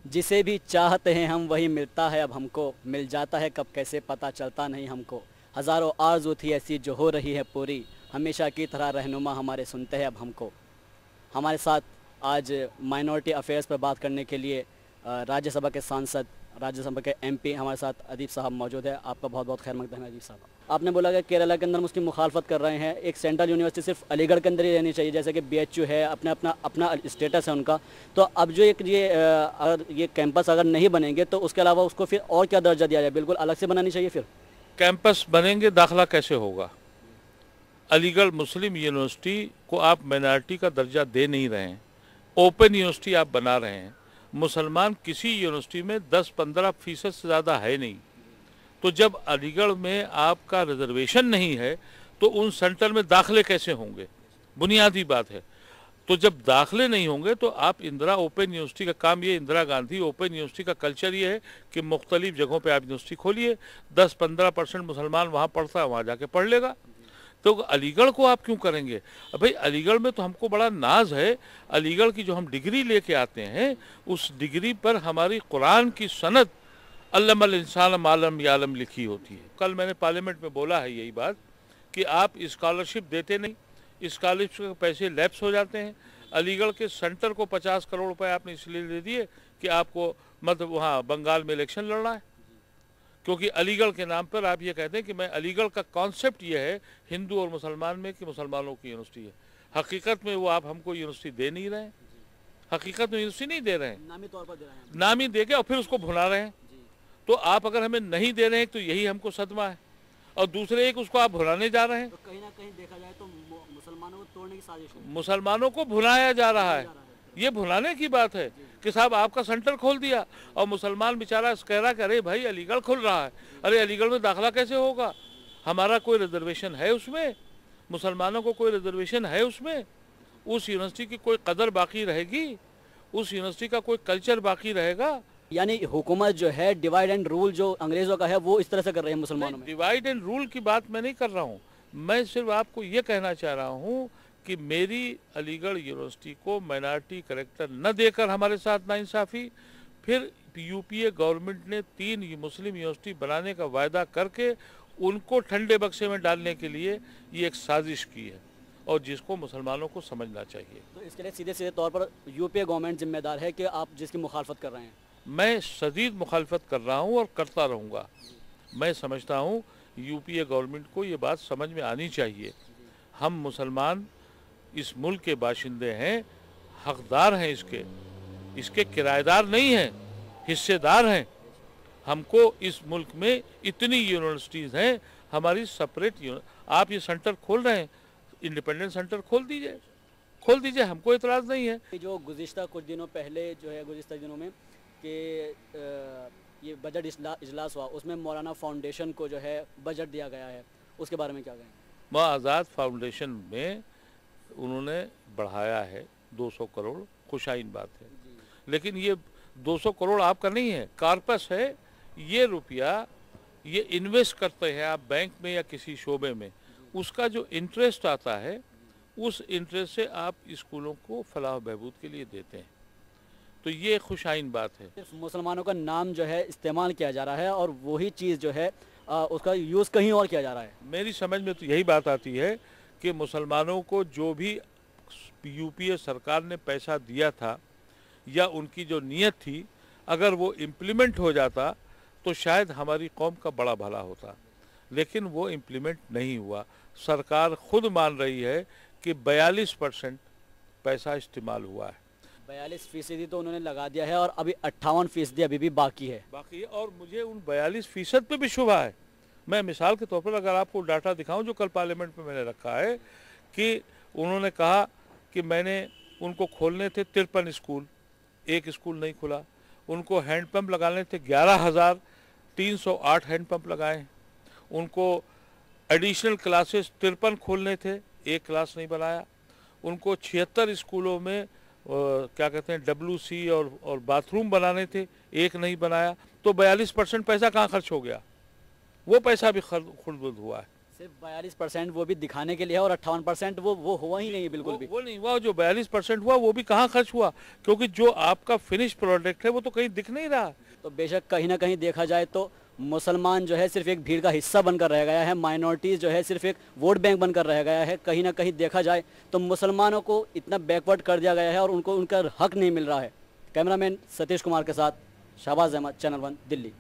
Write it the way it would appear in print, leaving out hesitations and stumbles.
जिसे भी चाहते हैं हम वही मिलता है अब हमको, मिल जाता है कब कैसे पता चलता नहीं हमको। हज़ारों आरज़ू थी ऐसी जो हो रही है पूरी, हमेशा की तरह रहनुमा हमारे सुनते हैं अब हमको। हमारे साथ आज माइनॉरिटी अफेयर्स पर बात करने के लिए राज्यसभा के सांसद, राज्यसभा के एमपी हमारे साथ अदीब साहब मौजूद है। आपका बहुत बहुत खैर मकदम है अदीब साहब। आपने बोला कि केरला के अंदर मुस्लिम मुखालफत कर रहे हैं, एक सेंट्रल यूनिवर्सिटी सिर्फ अलीगढ़ के अंदर ही रहनी चाहिए, जैसे कि बीएचयू है, अपना अपना अपना स्टेटस है उनका। तो अब जो एक अगर ये कैंपस अगर नहीं बनेंगे तो उसके अलावा उसको फिर और क्या दर्जा दिया जाए, बिल्कुल अलग से बनानी चाहिए। फिर कैंपस बनेंगे, दाखिला कैसे होगा? अलीगढ़ मुस्लिम यूनिवर्सिटी को आप माइनॉरिटी का दर्जा दे नहीं रहे हैं, ओपन यूनिवर्सिटी आप बना रहे हैं। मुसलमान किसी यूनिवर्सिटी में 10-15% से ज़्यादा है नहीं। तो जब अलीगढ़ में आपका रिजर्वेशन नहीं है तो उन सेंटर में दाखिले कैसे होंगे? बुनियादी बात है। तो जब दाखिले नहीं होंगे तो आप इंदिरा ओपन यूनिवर्सिटी का काम, ये इंदिरा गांधी ओपन यूनिवर्सिटी का कल्चर ये है कि मुख्तलिफ जगहों पे आप यूनिवर्सिटी खोलिए, 10-15% मुसलमान वहाँ पढ़ता है, वहाँ जाके पढ़ लेगा। तो अलीगढ़ को आप क्यों करेंगे? भाई अलीगढ़ में तो हमको बड़ा नाज है। अलीगढ़ की जो हम डिग्री लेके आते हैं उस डिग्री पर हमारी कुरान की सनद अल्लमल इंसान मालम यालम लिखी होती है। कल मैंने पार्लियामेंट में बोला है यही बात कि आप स्कॉलरशिप देते नहीं, स्कॉलरशिप के पैसे लैप्स हो जाते हैं। अलीगढ़ के सेंटर को 50 करोड़ रुपए आपने इसलिए दे दिए कि आपको मतलब वहाँ बंगाल में इलेक्शन लड़ना है, क्योंकि अलीगढ़ के नाम पर आप ये कहते हैं कि मैं अलीगढ़ का कॉन्सेप्ट ये है हिंदू और मुसलमान में कि मुसलमानों की यूनिवर्सिटी है। हकीकत में वो आप हमको यूनिवर्सिटी दे नहीं रहे हैं, हकीकत में यूनिवर्सिटी नहीं दे रहे हैं, नामी तौर पर दे रहे हैं, नाम ही दे के और फिर उसको भुला रहे हैं। तो आप अगर हमें नहीं दे रहे हैं तो यही हमको सदमा है, और दूसरे एक उसको आप भुलाने जा रहे हैं। तो कहीं ना कहीं देखा जाए तो मुसलमानों को तोड़ने की साजिश है, मुसलमानों को भुलाया जा रहा है। ये भुलाने की बात है कि साहब आपका सेंटर खोल दिया और मुसलमान बेचारा कह रहा कि अरे भाई अलीगढ़ खुल रहा है, अरे अलीगढ़ में दाखिला कैसे होगा? हमारा कोई रिजर्वेशन है उसमें? मुसलमानों को कोई रिजर्वेशन है उसमें? उस यूनिवर्सिटी की कोई कदर बाकी रहेगी? उस यूनिवर्सिटी का कोई कल्चर बाकी रहेगा? यानी हुकूमत जो है डिवाइड एंड रूल जो अंग्रेजों का है वो इस तरह से कर रही है मुसलमानों में। डिवाइड एंड रूल की बात मैं नहीं कर रहा हूँ, मैं सिर्फ आपको ये कहना चाह रहा हूँ कि मेरी अलीगढ़ यूनिवर्सिटी को माइनॉरिटी करेक्टर न देकर हमारे साथ नाइंसाफ़ी, फिर यूपीए गवर्नमेंट ने 3 मुस्लिम यूनिवर्सिटी बनाने का वायदा करके उनको ठंडे बक्से में डालने के लिए ये एक साजिश की है, और जिसको मुसलमानों को समझना चाहिए। तो इसके लिए सीधे सीधे तौर पर यूपीए गवर्नमेंट जिम्मेदार है कि आप जिसकी मुखालफत कर रहे हैं। मैं शदीद मुखालफत कर रहा हूँ और करता रहूँगा। मैं समझता हूँ यूपीए गवर्नमेंट को ये बात समझ में आनी चाहिए। हम मुसलमान इस मुल्क के बाशिंदे हैं, हकदार हैं इसके किराएदार नहीं हैं, हिस्सेदार हैं। हमको इस मुल्क में इतनी यूनिवर्सिटीज़ हैं, हमारी सेपरेट आप ये सेंटर खोल रहे हैं, इंडिपेंडेंट सेंटर खोल दीजिए, हमको इतराज़ नहीं है। जो गुज़िश्ता कुछ दिनों पहले जो है, गुज़िश्ता दिनों में कि ये बजट इजलास हुआ, उसमें मौलाना फाउंडेशन को जो है बजट दिया गया है, उसके बारे में क्या कहें? वह आज़ाद फाउंडेशन में उन्होंने बढ़ाया है 200 करोड़, खुशाइन बात है, लेकिन ये 200 करोड़ आपका नहीं है, कार्पस है। ये रुपया ये इन्वेस्ट करते हैं आप बैंक में या किसी शोबे में, उसका जो इंटरेस्ट आता है उस इंटरेस्ट से आप स्कूलों को फलाह बहबूद के लिए देते हैं। तो ये खुशाइन बात है। सिर्फ मुसलमानों का नाम जो है इस्तेमाल किया जा रहा है और वही चीज़ जो है उसका यूज़ कहीं और किया जा रहा है। मेरी समझ में तो यही बात आती है कि मुसलमानों को जो भी यूपीए सरकार ने पैसा दिया था या उनकी जो नीयत थी, अगर वो इम्प्लीमेंट हो जाता तो शायद हमारी कौम का बड़ा भला होता, लेकिन वो इम्प्लीमेंट नहीं हुआ। सरकार खुद मान रही है कि 42% पैसा इस्तेमाल हुआ है। 42% तो उन्होंने लगा दिया है और अभी 58% अभी भी बाकी है। और मुझे उन 42% पे भी शुबा है। मैं मिसाल के तौर पर अगर आपको डाटा दिखाऊं जो कल पार्लियामेंट में मैंने रखा है कि उन्होंने कहा कि मैंने उनको खोलने थे 53 स्कूल, एक स्कूल नहीं खुला। उनको हैंडपम्प लगाने थे 11,308 हैंडपम्प लगाए। उनको एडिशनल क्लासेस 53 खोलने थे, एक क्लास नहीं बनाया। उनको 76 स्कूलों में क्या कहते हैं WC और बाथरूम बनाने थे, एक नहीं बनाया। तो 42% पैसा कहाँ खर्च हो गया? वो पैसा भी खुर्द हुआ है। सिर्फ 42% वो भी दिखाने के लिए है और 58% वो हुआ ही नहीं है बिल्कुल भी। वो नहीं हुआ। जो 42% हुआ वो भी कहाँ खर्च हुआ, क्योंकि जो आपका फिनिश प्रोडक्ट है वो तो कहीं दिख नहीं रहा। तो बेशक कहीं ना कहीं देखा जाए तो मुसलमान जो है सिर्फ एक भीड़ का हिस्सा बनकर रह गया है, माइनॉरिटीज़ जो है सिर्फ एक वोट बैंक बनकर रह गया है। कहीं ना कहीं देखा जाए तो मुसलमानों को इतना बैकवर्ड कर दिया गया है और उनको उनका हक नहीं मिल रहा है। कैमरामैन सतीश कुमार के साथ शाहबाज अहमद, चैनल 1 दिल्ली।